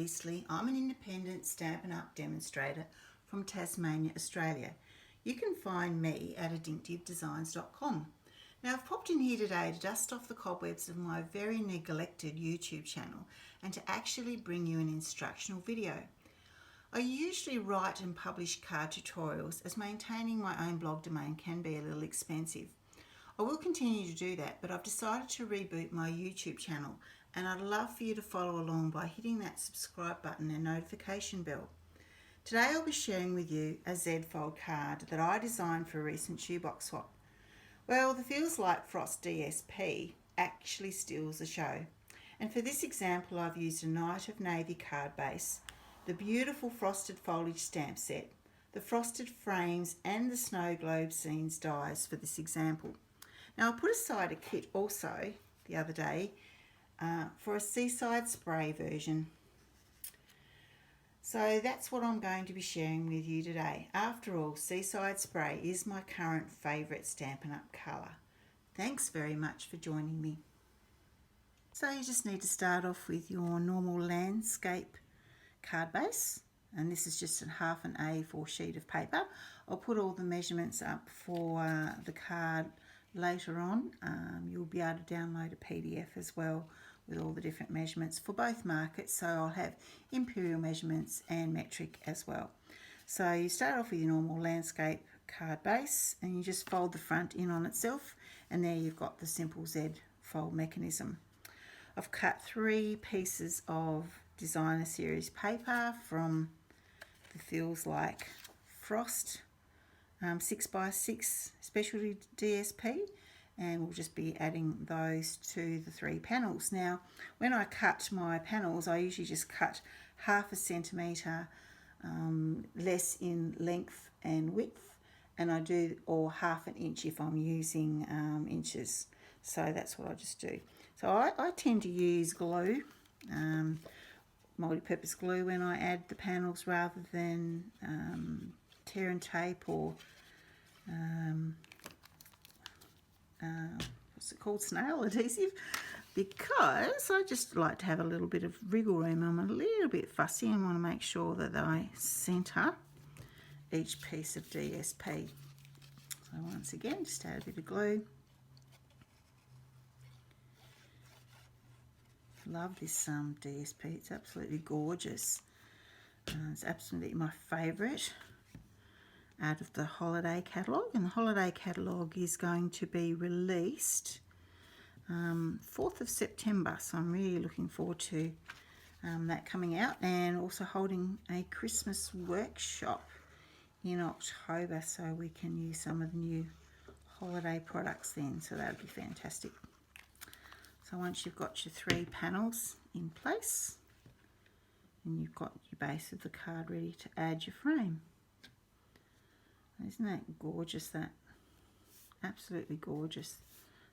Eastley. I'm an independent Stampin' Up! Demonstrator from Tasmania, Australia. You can find me at addictivedesigns.com. Now I've popped in here today to dust off the cobwebs of my very neglected YouTube channel and to actually bring you an instructional video. I usually write and publish card tutorials as maintaining my own blog domain can be a little expensive. I will continue to do that, but I've decided to reboot my YouTube channel and I'd love for you to follow along by hitting that subscribe button and notification bell. Today I'll be sharing with you a Z-fold card that I designed for a recent shoebox swap. Well, the Feels Like Frost DSP actually steals the show. And for this example I've used a Night of Navy card base, the beautiful Frosted Foliage stamp set, the frosted frames and the snow globe scenes dies for this example. Now I put aside a kit also the other day for a seaside spray version. So that's what I'm going to be sharing with you today. After all, seaside spray is my current favourite Stampin' Up! Colour. Thanks very much for joining me. So you just need to start off with your normal landscape card base, and this is just a half an A4 sheet of paper. I'll put all the measurements up for the card later on. You'll be able to download a PDF as well with all the different measurements for both markets, so I'll have imperial measurements and metric as well. So you start off with your normal landscape card base and you just fold the front in on itself, and there you've got the simple Z fold mechanism. I've cut 3 pieces of designer series paper from the Feels Like Frost 6x6 specialty DSP, and we'll just be adding those to the 3 panels. Now when I cut my panels I usually just cut half a centimetre less in length and width, and I do, or half an inch if I'm using inches. So that's what I just do. So I tend to use glue, multi-purpose glue, when I add the panels rather than tear and tape or what's it called, snail adhesive, because I just like to have a little bit of wriggle room. I'm a little bit fussy and want to make sure that I centre each piece of DSP. So once again, just add a bit of glue. Love this DSP, it's absolutely gorgeous. It's absolutely my favourite out of the holiday catalogue, and the holiday catalogue is going to be released 4th of September, so I'm really looking forward to that coming out, and also holding a Christmas workshop in October so we can use some of the new holiday products then, so that'll be fantastic. So once you've got your 3 panels in place and you've got your base of the card ready to add your frame. Isn't that gorgeous? That absolutely gorgeous,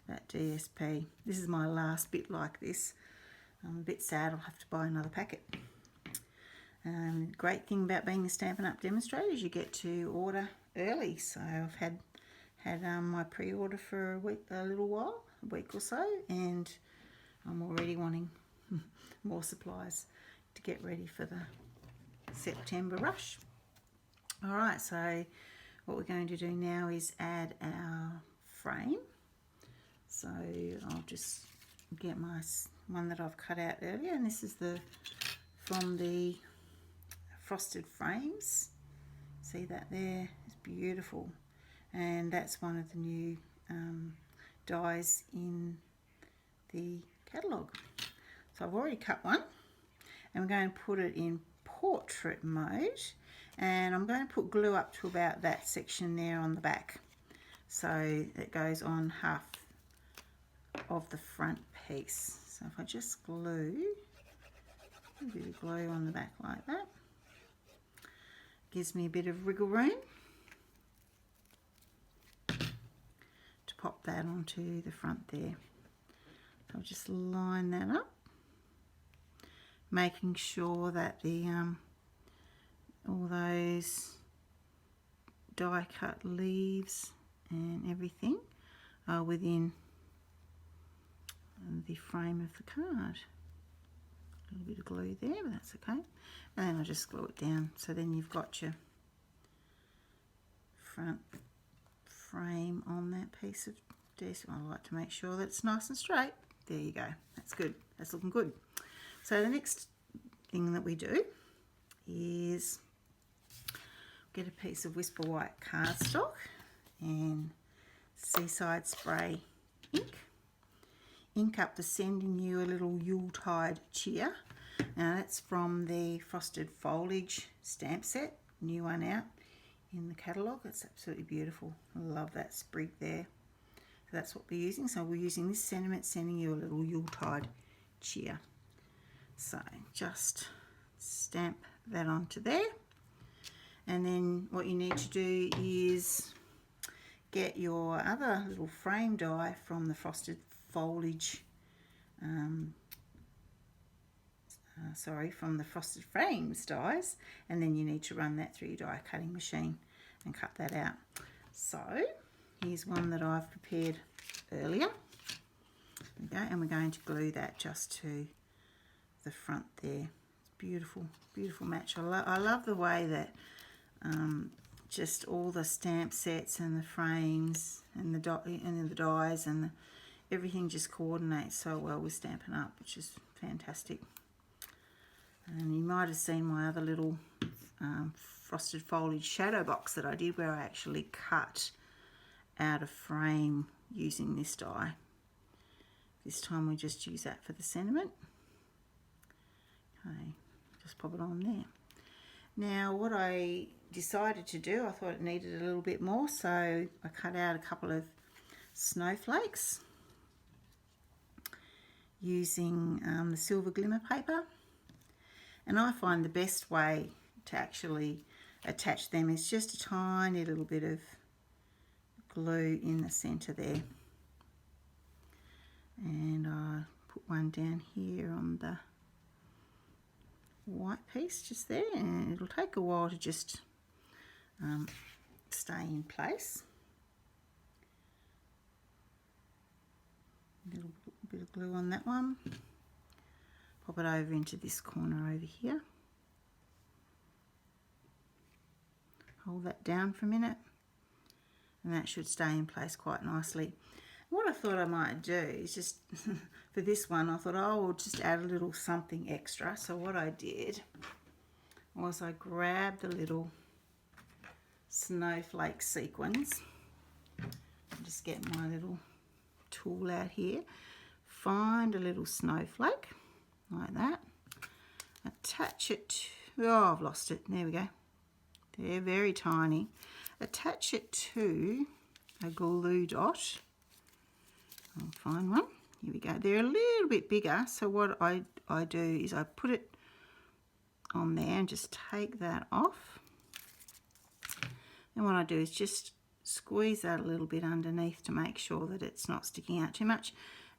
that DSP. This is my last bit like this. I'm a bit sad I'll have to buy another packet. Great thing about being a Stampin' Up! Demonstrator is you get to order early. So I've had my pre-order for a little while, a week or so, and I'm already wanting more supplies to get ready for the September rush. Alright, so what we're going to do now is add our frame. So I'll just get my one that I've cut out earlier, and this is from the frosted frames. See that there? It's beautiful, and that's one of the new dies in the catalogue. So I've already cut one, and we're going to put it in portrait mode, and I'm going to put glue up to about that section there on the back, so it goes on half of the front piece. So if I just glue a bit of glue on the back like that, gives me a bit of wriggle room to pop that onto the front there. I'll just line that up, making sure that the all those die cut leaves and everything are within the frame of the card. little bit of glue there, but that's okay. And then I just glue it down. So then you've got your front frame on that piece of desk. I like to make sure that it's nice and straight. There you go. That's good. That's looking good. So the next thing that we do is get a piece of Whisper White cardstock and Seaside Spray ink. Ink up the Sending You a Little Yuletide Cheer. Now that's from the Frosted Foliage stamp set, new one out in the catalogue. It's absolutely beautiful. I love that sprig there. So that's what we're using. So we're using this sentiment, Sending You a Little Yuletide Cheer. So just stamp that onto there. And then what you need to do is get your other little frame die from the Frosted Foliage, from the Frosted Frames dies, and then you need to run that through your die cutting machine and cut that out. So here's one that I've prepared earlier. Okay, and we're going to glue that just to the front there. It's beautiful, beautiful match. I love the way that just all the stamp sets and the frames and the dies and everything just coordinates so well with Stampin' Up, which is fantastic. And you might have seen my other little Frosted Foliage shadow box that I did, where I actually cut out a frame using this die. This time we just use that for the sentiment. Okay, just pop it on there. Now what I decided to do, I thought it needed a little bit more, so I cut out a couple of snowflakes using the silver glimmer paper. And I find the best way to actually attach them is just a tiny little bit of glue in the center there. And I put one down here on the white piece just there, and it'll take a while to just stay in place. A little bit of glue on that one. Pop it over into this corner over here. Hold that down for a minute, and that should stay in place quite nicely. What I thought I might do is just, for this one, I thought, oh, I'll just add a little something extra. So what I did was I grabbed the little snowflake sequins. Just get my little tool out here. Find a little snowflake, like that. Attach it to, oh, I've lost it. There we go. They're very tiny. Attach it to a glue dot. I'll find one. Here we go. They're a little bit bigger, so what I do is I put it on there and just take that off. And what I do is just squeeze that a little bit underneath to make sure that it's not sticking out too much.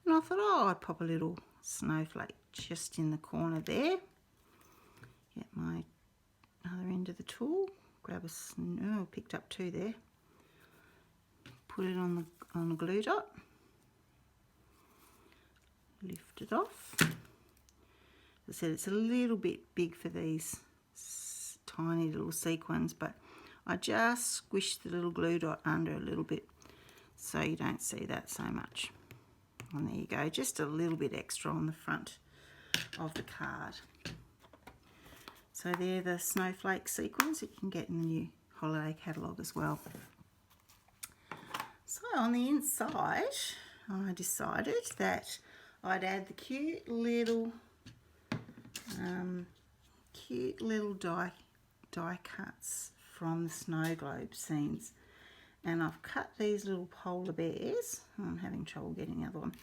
And I thought, oh, I'd pop a little snowflake just in the corner there. Get my other end of the tool. Grab a snow, picked up two there. Put it on the glue dot. Lift it off. As I said, it's a little bit big for these tiny little sequins, but I just squish the little glue dot under a little bit so you don't see that so much. And there you go, just a little bit extra on the front of the card. So they're the snowflake sequins that you can get in the new holiday catalogue as well. So on the inside, I decided that I'd add the cute little die cuts from the snow globe scenes. And I've cut these little polar bears. I'm having trouble getting the other one.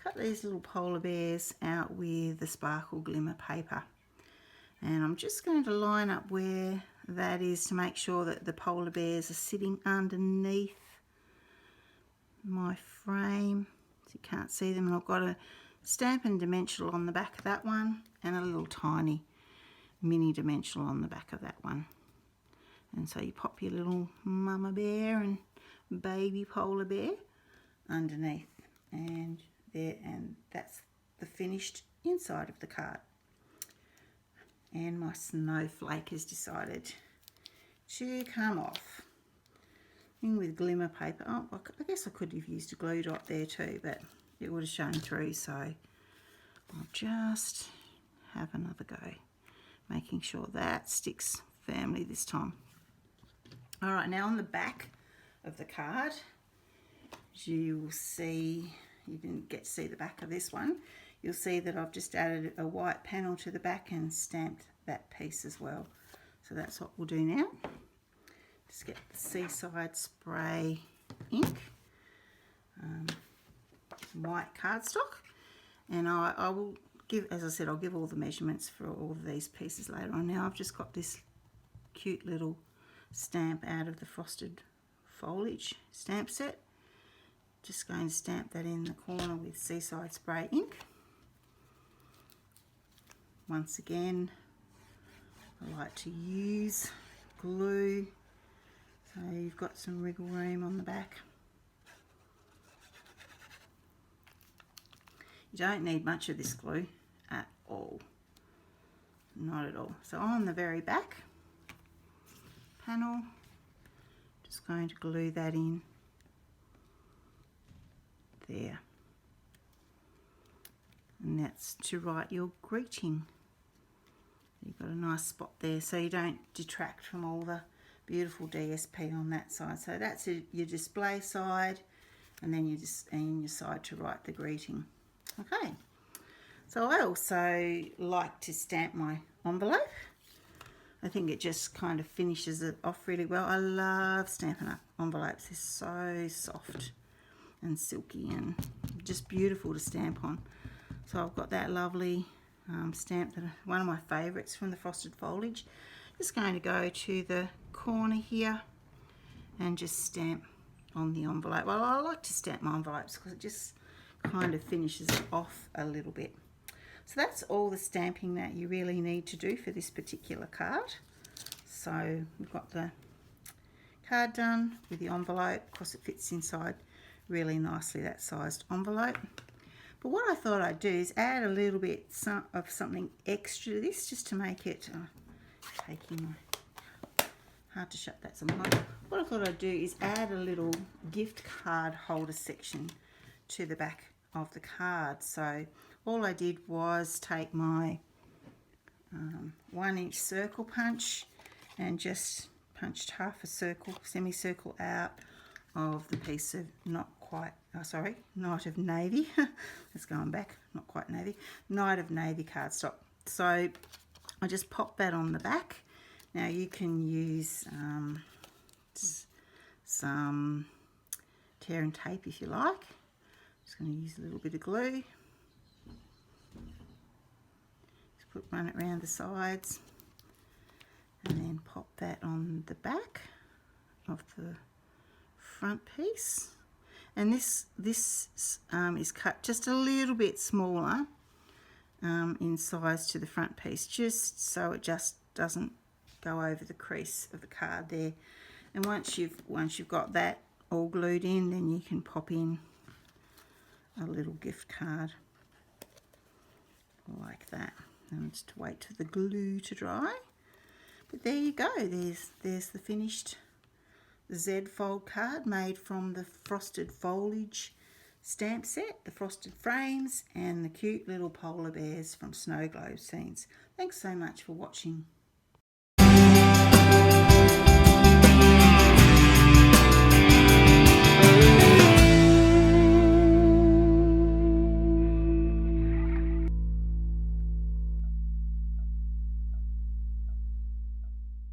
Cut these little polar bears out with the sparkle glimmer paper. And I'm just going to line up where that is to make sure that the polar bears are sitting underneath my frame. So you can't see them. And I've got a Stampin' Dimensional on the back of that one and a little tiny mini dimensional on the back of that one. And so you pop your little mama bear and baby polar bear underneath, and there, and that's the finished inside of the card. and my snowflake has decided to come off. In with glimmer paper. Oh, I guess I could have used a glue dot there too, but it would have shown through, so I'll just have another go, making sure that sticks firmly this time. All right, now on the back of the card, you will see, you didn't get to see the back of this one, you'll see that I've just added a white panel to the back and stamped that piece as well. So that's what we'll do now. Just get the Seaside spray ink, white cardstock, and I will give, as I said, I'll give all the measurements for all of these pieces later on. Now I've just got this cute little stamp out of the Frosted Foliage stamp set. Just going to stamp that in the corner with Seaside spray ink. Once again, I like to use glue, so you've got some wriggle room on the back. You don't need much of this glue at all, not at all. So on the very back panel, just going to glue that in there, and that's to write your greeting. You've got a nice spot there, so you don't detract from all the beautiful DSP on that side. So that's your display side, and then you just and your side to write the greeting. Okay, so I also like to stamp my envelope. I think it just kind of finishes it off really well. I love stamping up envelopes. They're so soft and silky and just beautiful to stamp on. So I've got that lovely stamp, that one of my favourites from the Frosted Foliage. Just going to go to the corner here and just stamp on the envelope. Well, I like to stamp my envelopes because it just kind of finishes it off a little bit. So that's all the stamping that you really need to do for this particular card. So we've got the card done with the envelope. Of course, it fits inside really nicely, that sized envelope. But what I thought I'd do is add a little bit of something extra to this, just to make it hard to shut that somewhere. What I thought I'd do is add a little gift card holder section to the back of the card. So all I did was take my 1-inch circle punch and just punched half a circle, semicircle out of the piece of Night of Navy. It's going back, not quite navy. Night of Navy cardstock. So I just popped that on the back. Now you can use some tear and tape if you like. Just going to use a little bit of glue. Just run it around the sides and then pop that on the back of the front piece. And this is cut just a little bit smaller in size to the front piece, just so it just doesn't go over the crease of the card there. And once you've got that all glued in, then you can pop in a little gift card like that, and just wait for the glue to dry. But there you go, there's the finished Z fold card made from the Frosted Foliage stamp set, the frosted frames and the cute little polar bears from Snow Globe Scenes. Thanks so much for watching.